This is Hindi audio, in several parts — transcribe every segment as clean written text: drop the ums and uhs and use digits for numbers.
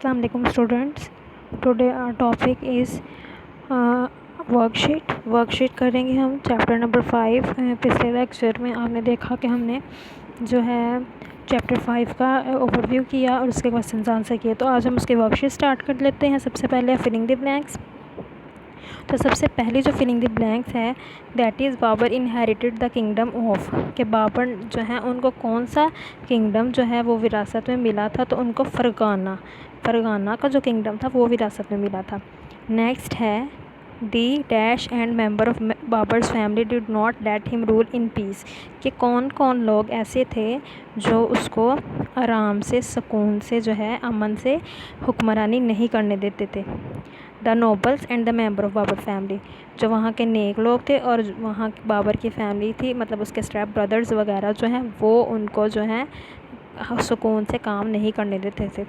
Assalamu alaikum students. Today our topic is worksheet करेंगे हम चैप्टर नंबर 5। पिछले लेक्चर में आपने देखा कि हमने जो है चैप्टर 5 का ओवरव्यू किया और उसके क्वेश्चन आंसर किए। तो आज हम उसकी वर्कशीट स्टार्ट कर लेते हैं। सबसे पहले फिलिंग द ब्लैंक्स। तो सबसे पहली जो फिलिंग द ब्लैंक्स है that is Babur inherited the kingdom of, कि बाबर जो है उनको कौन सा किंगडम जो है वो विरासत में मिला था। तो उनको फ़रगाना का जो किंगडम था वो विरासत में मिला था। नेक्स्ट है the dash and member of Babar's family did not let him rule in peace, कि कौन कौन लोग ऐसे थे जो उसको आराम से सुकून से जो है अमन से हुक्मरानी नहीं करने देते थे। The nobles and the member of Babur family, जो वहाँ के नेक लोग थे और वहाँ बाबर की फैमिली थी, मतलब उसके स्टेप ब्रदर्स वगैरह जो हैं वो उनको जो है सुकून से काम नहीं करने देते थे।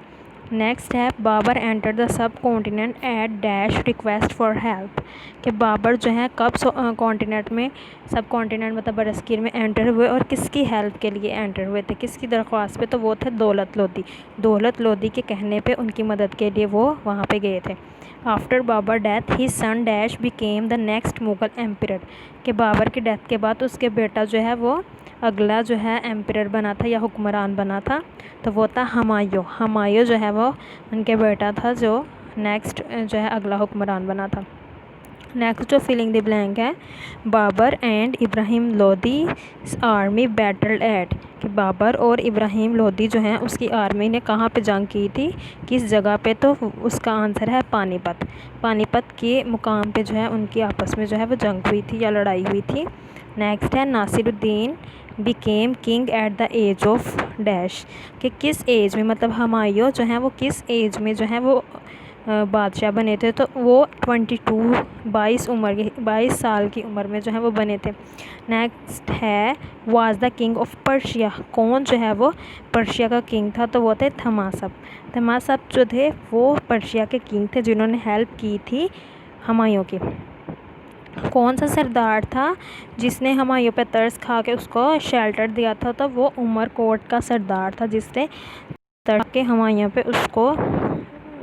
नेक्स्ट है Babur enter the subcontinent at dash request for help, कि बाबर जो है कब कॉन्टिनेंट में सब कॉन्टिनेंट मतलब बरसगीर में एंटर हुए और किसकी हेल्प के लिए एंटर हुए थे, किसकी दरख्वास्त पे। तो वो थे दौलत लोदी के कहने पे उनकी मदद के लिए वो वहाँ पे गए थे। After Babur death he son dash became the next Mughal emperor, कि बाबर की डेथ के बाद उसके बेटा जो है वो अगला जो है एम्परर बना था या हुक्मरान बना था। तो वो था हमायूं जो है वो उनके बेटा था जो नेक्स्ट जो है अगला हुक्मरान बना था। नेक्स्ट जो फिलिंग द ब्लैंक है Babur and Ibrahim Lodi army battle at, कि बाबर और इब्राहिम लोदी जो हैं उसकी आर्मी ने कहाँ पे जंग की थी, किस जगह पे। तो उसका आंसर है पानीपत के मुकाम पे जो है उनकी आपस में जो है वो जंग हुई थी या लड़ाई हुई थी। नेक्स्ट है Nasiruddin became king at the age of dash, कि किस एज में मतलब हमायूं जो है वो किस एज में जो है वो बादशाह बने थे। तो वो 22 साल की उम्र में जो है वो बने थे। नेक्स्ट है was the king of Persia, कौन जो है वो पर्शिया का किंग था। तो वो थे थमासप जो थे वो पर्शिया के किंग थे जिन्होंने हेल्प की थी हमायूं की। कौन सा सरदार था जिसने हमायूं पे तरस खा के उसको शेल्टर दिया था। तो वो उमरकोट का सरदार था जिसने तरस के हमायूं पे उसको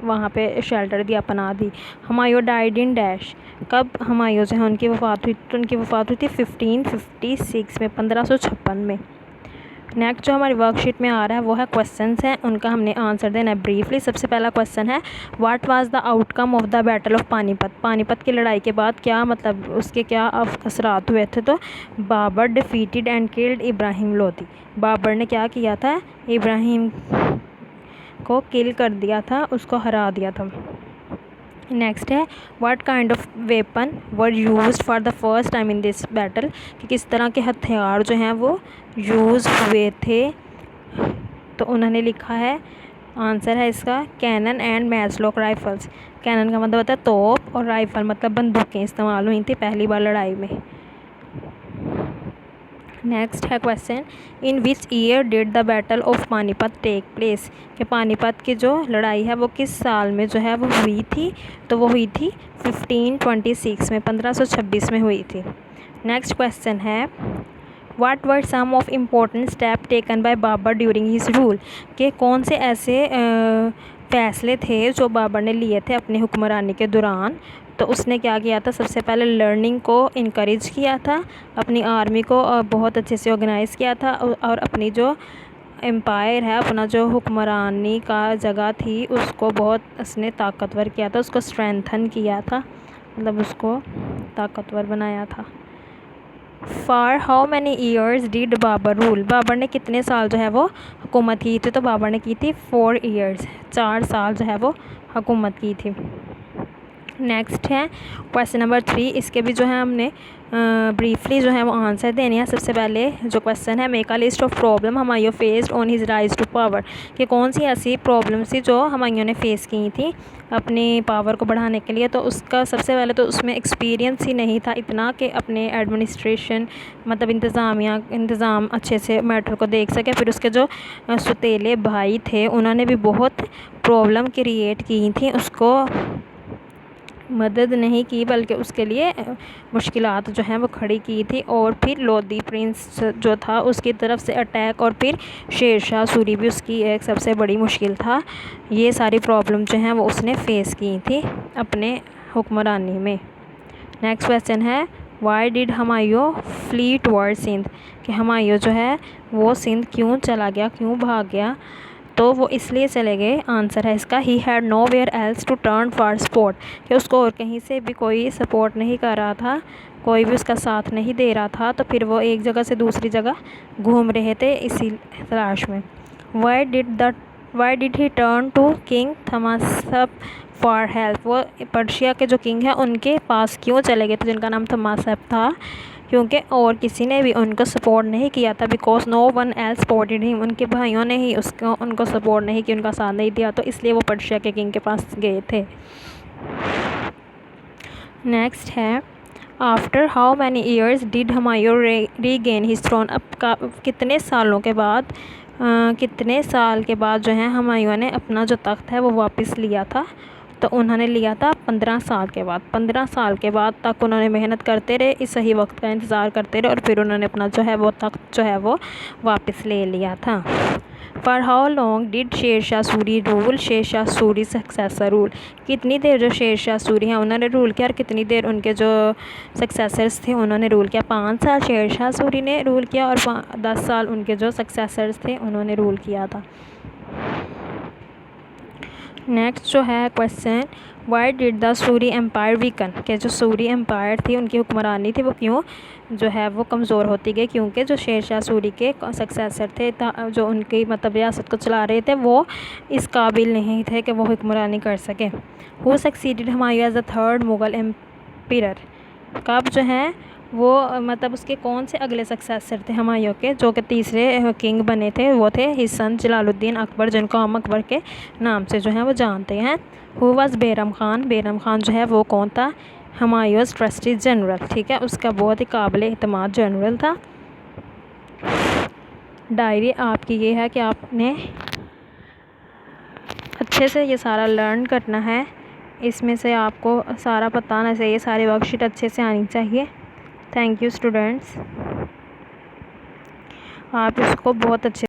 वहाँ पे शेल्टर दिया, पनाह दी। हमायूं डाइड इन डैश, कब हमायूं जो है उनकी वफ़ात हुई। तो उनकी वफ़ात हुई थी 1556 में 1556 में। नेक्स्ट जो हमारी वर्कशीट में आ रहा है वो है क्वेश्चंस हैं, उनका हमने आंसर देना है ब्रीफली। सबसे पहला क्वेश्चन है what was the outcome of the battle of Panipat की लड़ाई के बाद क्या मतलब उसके क्या असरात हुए थे। तो Babur defeated and killed Ibrahim Lodi, Babur ने क्या किया था, इब्राहिम को किल कर दिया था, उसको हरा दिया था। नेक्स्ट है what kind of weapon were used for the first time in this battle, कि किस तरह के हथियार जो हैं वो यूज़ हुए थे। तो उन्होंने लिखा है आंसर है इसका cannon and matchlock rifles. Cannon का मतलब होता है तोप और राइफल मतलब बंदूकें इस्तेमाल हुई थी पहली बार लड़ाई में। नेक्स्ट है question in which year did the battle of Panipat take place, कि पानीपत की जो लड़ाई है वो किस साल में जो है वो हुई थी। तो वो हुई थी 1526 में 1526 में हुई थी। नेक्स्ट क्वेश्चन है what were some of important step taken by Babur during his rule, के कौन से ऐसे फैसले थे जो बाबर ने लिए थे अपनी हुक्मरानी के दौरान। तो उसने क्या किया था, सबसे पहले लर्निंग को इनकरेज किया था, अपनी आर्मी को बहुत अच्छे से ऑर्गेनाइज़ किया था और अपनी जो एम्पायर है अपना जो हुक्मरानी का जगह थी उसको बहुत उसने ताकतवर किया था, उसको स्ट्रेंथन किया था, मतलब उसको ताकतवर बनाया था। For how many years did Babur rule, Babur ने कितने साल जो है वो हुकूमत की थी। तो बाबर ने की थी 4 ईयर्स, 4 साल जो है वो हुकूमत की थी। नेक्स्ट है क्वेश्चन नंबर 3, इसके भी जो है हमने ब्रीफली जो है वो आंसर देने हैं। सबसे पहले जो क्वेश्चन है make a list of problem Humayun faced on his rise to power, कि कौन सी ऐसी प्रॉब्लम थी जो हमायूं ने फेस की थी अपनी पावर को बढ़ाने के लिए। तो उसका सबसे पहले तो उसमें एक्सपीरियंस ही नहीं था इतना कि अपने एडमिनिस्ट्रेशन मतलब इंतज़ाम अच्छे से मैटर को देख सके। फिर उसके जो सुतेले भाई थे उन्होंने भी बहुत प्रॉब्लम क्रिएट की थी उसको मदद नहीं की बल्कि उसके लिए मुश्किलात जो हैं वो खड़ी की थी। और फिर लोधी प्रिंस जो था उसकी तरफ से अटैक, और फिर शेरशाह सूरी भी उसकी एक सबसे बड़ी मुश्किल था। ये सारी प्रॉब्लम जो हैं वो उसने फेस की थी अपने हुक्मरानी में। नेक्स्ट क्वेश्चन है why did Humayun flee toward Sindh, कि हुमायूं जो है वो सिंध क्यों चला गया, क्यों भाग गया। तो वो इसलिए चले गए, आंसर है इसका he had nowhere else to turn for support, कि उसको और कहीं से भी कोई सपोर्ट नहीं कर रहा था, कोई भी उसका साथ नहीं दे रहा था। तो फिर वो एक जगह से दूसरी जगह घूम रहे थे इसी तलाश में। Why did he turn to king Tahmasp for help, वो पर्शिया के जो किंग हैं उनके पास क्यों चले गए थे, जिनका नाम थमासप था, क्योंकि और किसी ने भी उनको सपोर्ट नहीं किया था। Because no one else supported him, उनके भाइयों ने ही उनको सपोर्ट नहीं किया, उनका साथ नहीं दिया, तो इसलिए वो पर्शिया के किंग के पास गए थे। नेक्स्ट है after how many years did Humayun regain his throne, अब कितने सालों के बाद कितने साल के बाद जो है हुमायूं ने अपना जो तख्त है वो वापस लिया था। तो उन्होंने लिया था 15 साल के बाद। 15 साल के बाद तक उन्होंने मेहनत करते रहे, इस सही वक्त का इंतज़ार करते रहे, और फिर उन्होंने अपना जो है वो तख्त जो है वो वापस ले लिया था। For how long did Sher Shah Suri rule, Sher Shah Suri successor rule, कितनी देर जो शेरशाह सूरी हैं उन्होंने रूल किया, और कितनी देर उनके जो सक्सेसर्स थे उन्होंने रूल किया। 5 साल शेरशाह सूरी ने रूल किया और 10 साल उनके जो सक्सेसर्स थे उन्होंने रूल किया था। नेक्स्ट जो है question why did the Suri empire weaken, के जो सूरी एम्पायर थी उनकी हुक्मरानी थी वो क्यों जो है वो कमज़ोर होती गई, क्योंकि जो शेरशाह सूरी के सक्सेसर थे जो उनकी मतलब रियासत को चला रहे थे वो इस काबिल नहीं थे कि वो हुक्मरानी कर सके। Who succeeded Humayun as the third Mughal empire, कब जो है वो मतलब उसके कौन से अगले सक्सेसर थे हुमायूं के जो कि तीसरे किंग बने थे, वो थे हिज सन जलालुद्दीन अकबर, जिनको हम अकबर के नाम से जो है वो जानते हैं। हु वाज बैरम खान, बैरम खान जो है वो कौन था, हुमायूंस ट्रस्टी जनरल, ठीक है, उसका बहुत ही काबिल एतमाद जनरल था। डायरी आपकी ये है कि आपने अच्छे से ये सारा लर्न करना है, इसमें से आपको सारा पता आना चाहिए, सारी वर्कशीट अच्छे से आनी चाहिए। थैंक यू स्टूडेंट्स, आप इसको बहुत अच्छे